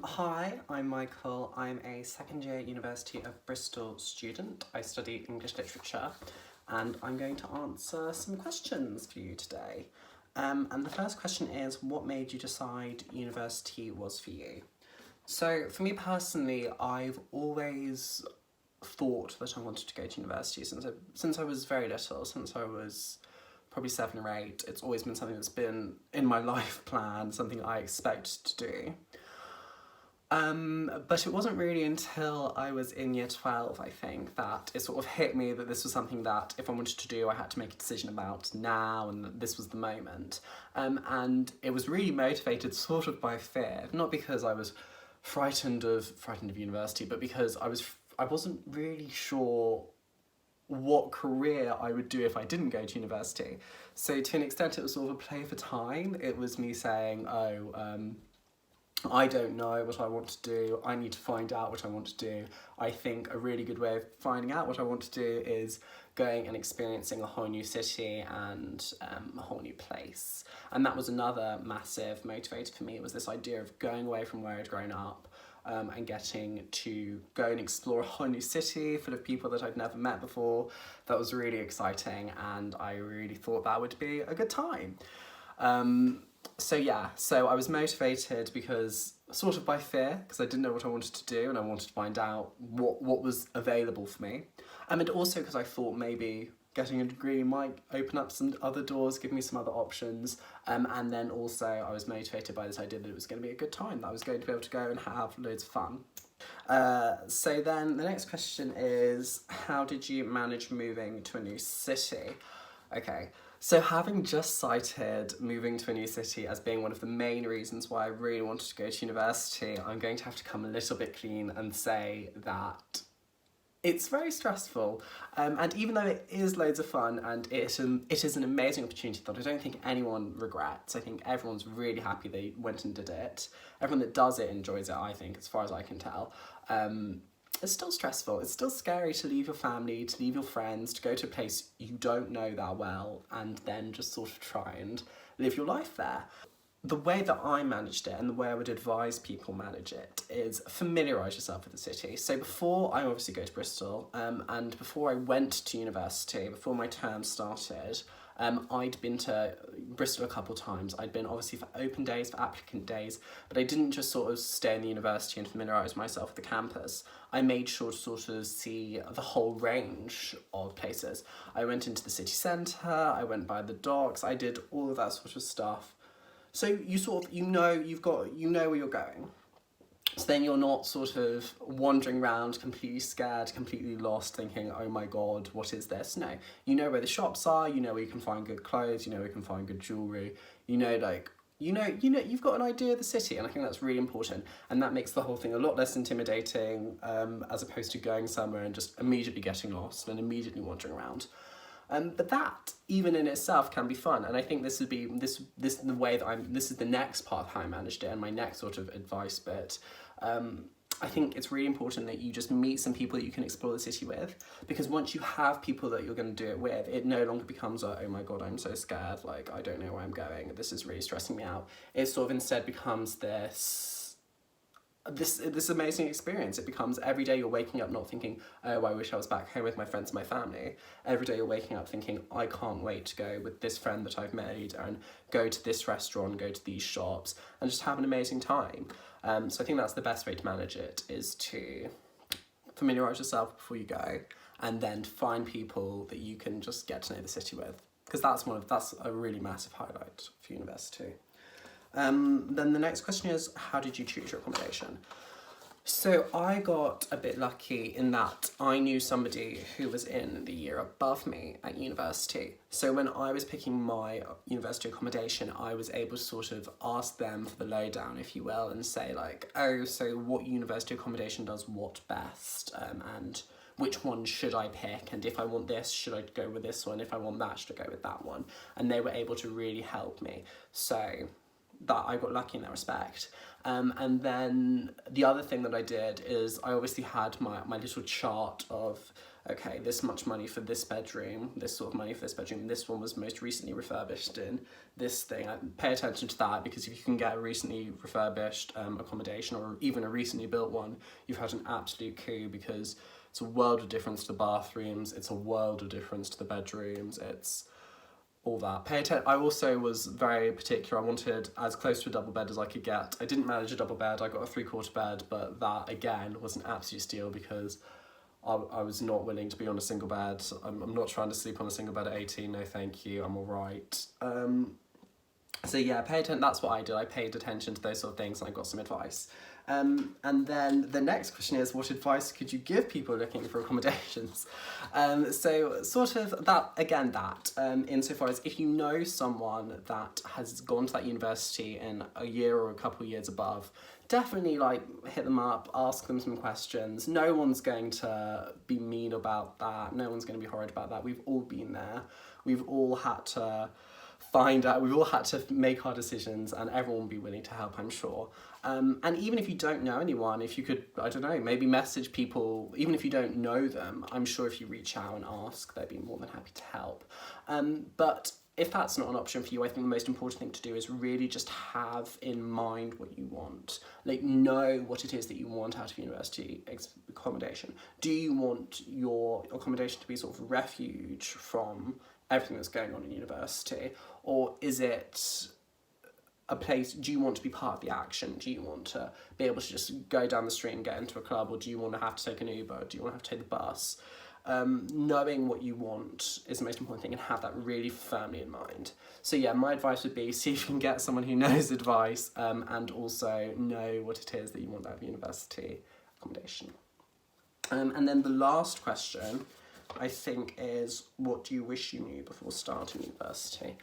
Hi, I'm Michael. I'm a second year University of Bristol student. I study English literature and I'm going to answer some questions for you today. And the first question is, what made you decide university was for you? So for me personally, I've always thought that I wanted to go to university since I was very little, since I was probably 7 or 8. It's always been something that's been in my life plan, something I expect to do. But it wasn't really until I was in year 12, I think, that it sort of hit me that this was something that if I wanted to do, I had to make a decision about now, and that this was the moment. And it was really motivated sort of by fear, not because I was frightened of university, but because I wasn't really sure what career I would do if I didn't go to university. So to an extent, it was sort of a play for time. It was me saying, I don't know what I want to do. I need to find out what I want to do. I think a really good way of finding out what I want to do is going and experiencing a whole new city and a whole new place. And that was another massive motivator for me, was this idea of going away from where I'd grown up and getting to go and explore a whole new city full of people that I'd never met before. That was really exciting, and I really thought that would be a good time. So I was motivated because, sort of by fear, because I didn't know what I wanted to do and I wanted to find out what was available for me. And also because I thought maybe getting a degree might open up some other doors, give me some other options. And then also I was motivated by this idea that it was going to be a good time, that I was going to be able to go and have loads of fun. So then the next question is, how did you manage moving to a new city? Okay. So having just cited moving to a new city as being one of the main reasons why I really wanted to go to university, I'm going to have to come a little bit clean and say that it's very stressful. And even though it is loads of fun and it is an amazing opportunity that I don't think anyone regrets, I think everyone's really happy they went and did it. Everyone that does it enjoys it, I think, as far as I can tell. It's still stressful. It's still scary to leave your family, to leave your friends, to go to a place you don't know that well, and then just sort of try and live your life there. The way that I managed it and the way I would advise people manage it is familiarise yourself with the city. So before I obviously go to Bristol, and before I went to university, before my term started, I'd been to Bristol a couple times. I'd been obviously for open days, for applicant days, but I didn't just sort of stay in the university and familiarise myself with the campus. I made sure to sort of see the whole range of places. I went into the city centre, I went by the docks, I did all of that sort of stuff. So you sort of, you know where you're going. So then you're not sort of wandering around completely scared, completely lost, thinking, oh my God, what is this? No, you know where the shops are, you know where you can find good clothes, you know where you can find good jewellery, you've got an idea of the city, and I think that's really important, and that makes the whole thing a lot less intimidating, as opposed to going somewhere and just immediately getting lost and immediately wandering around. But that, even in itself, can be fun, and I think this is the next part of how I managed it, and my next sort of advice bit. I think it's really important that you just meet some people that you can explore the city with, because once you have people that you're going to do it with, it no longer becomes oh my God, I'm so scared, like I don't know where I'm going, this is really stressing me out. It sort of instead becomes this amazing experience. It becomes every day you're waking up not thinking, oh, I wish I was back home with my friends and my family. Every day you're waking up thinking, I can't wait to go with this friend that I've made and go to this restaurant, go to these shops, and just have an amazing time. So I think that's the best way to manage it, is to familiarise yourself before you go, and then find people that you can just get to know the city with, because that's a really massive highlight for university. Then the next question is, how did you choose your accommodation? So I got a bit lucky in that I knew somebody who was in the year above me at university. So when I was picking my university accommodation, I was able to sort of ask them for the lowdown, if you will, and say like, oh, so what university accommodation does what best, and which one should I pick, and if I want this, should I go with this one, if I want that, should I go with that one? And they were able to really help me. So that I got lucky in that respect. And then the other thing that I did is I obviously had my little chart of okay, this much money for this bedroom, this sort of money for this bedroom, this one was most recently refurbished in this thing. Pay attention to that, because if you can get a recently refurbished accommodation, or even a recently built one, you've had an absolute coup, because it's a world of difference to the bathrooms, it's a world of difference to the bedrooms, it's all that. Pay attention. I also was very particular. I wanted as close to a double bed as I could get. I didn't manage a double bed, I got a 3/4 bed, but that again was an absolute steal, because I was not willing to be on a single bed. I'm not trying to sleep on a single bed at 18, no thank you, I'm alright. So yeah, pay attention. That's what I did. I paid attention to those sort of things, and I got some advice. And then the next question is, what advice could you give people looking for accommodations? So sort of that, again, that, insofar as if you know someone that has gone to that university in a year or a couple of years above, definitely like hit them up, ask them some questions. No one's going to be mean about that. No one's going to be horrid about that. We've all been there. We've all had to find out, we've all had to make our decisions, and everyone will be willing to help, I'm sure. And even if you don't know anyone, if you could, I don't know, maybe message people, even if you don't know them, I'm sure if you reach out and ask, they'd be more than happy to help. But if that's not an option for you, I think the most important thing to do is really just have in mind what you want. Like, know what it is that you want out of university accommodation. Do you want your accommodation to be sort of refuge from everything that's going on in university? Or is it a place, do you want to be part of the action? Do you want to be able to just go down the street and get into a club? Or do you want to have to take an Uber? Do you want to have to take the bus? Knowing what you want is the most important thing, and have that really firmly in mind. So yeah, my advice would be, see if you can get someone who knows advice, and also know what it is that you want out of university accommodation. And then the last question, I think, is, what do you wish you knew before starting university?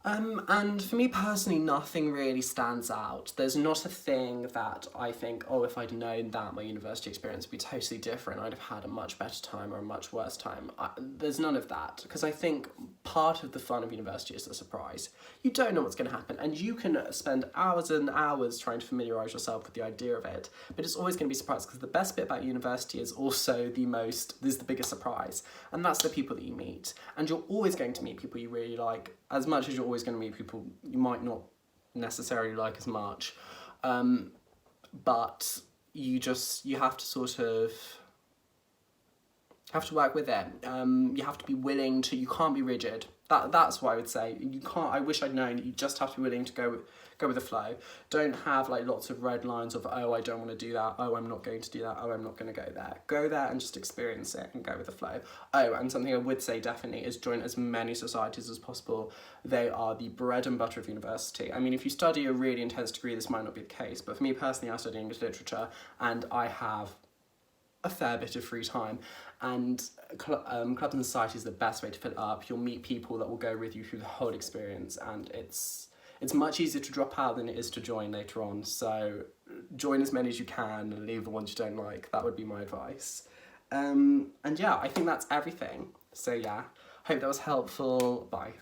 And for me personally, nothing really stands out. There's not a thing that I think, oh, if I'd known that, my university experience would be totally different, I'd have had a much better time or a much worse time. There's none of that, because I think part of the fun of university is the surprise. You don't know what's going to happen, and you can spend hours and hours trying to familiarise yourself with the idea of it, but it's always going to be surprised, because the best bit about university is also the biggest surprise, and that's the people that you meet. And you're always going to meet people you really like, as much as you're always going to meet people you might not necessarily like as much, but you have to sort of have to work with it. You have to be willing to, you can't be rigid. That's what I would say. You can't, I wish I'd known, you just have to be willing to go with the flow. Don't have like lots of red lines of, oh, I don't want to do that, oh, I'm not going to do that, oh, I'm not going to go there. Go there and just experience it and go with the flow. Oh, and something I would say definitely is join as many societies as possible. They are the bread and butter of university. I mean, if you study a really intense degree, this might not be the case, but for me personally, I study English literature, and I have a fair bit of free time, and clubs and society is the best way to fill it up. You'll meet people that will go with you through the whole experience, and it's much easier to drop out than it is to join later on. So join as many as you can and leave the ones you don't like. That would be my advice. And yeah, I think that's everything. So yeah, hope that was helpful. Bye.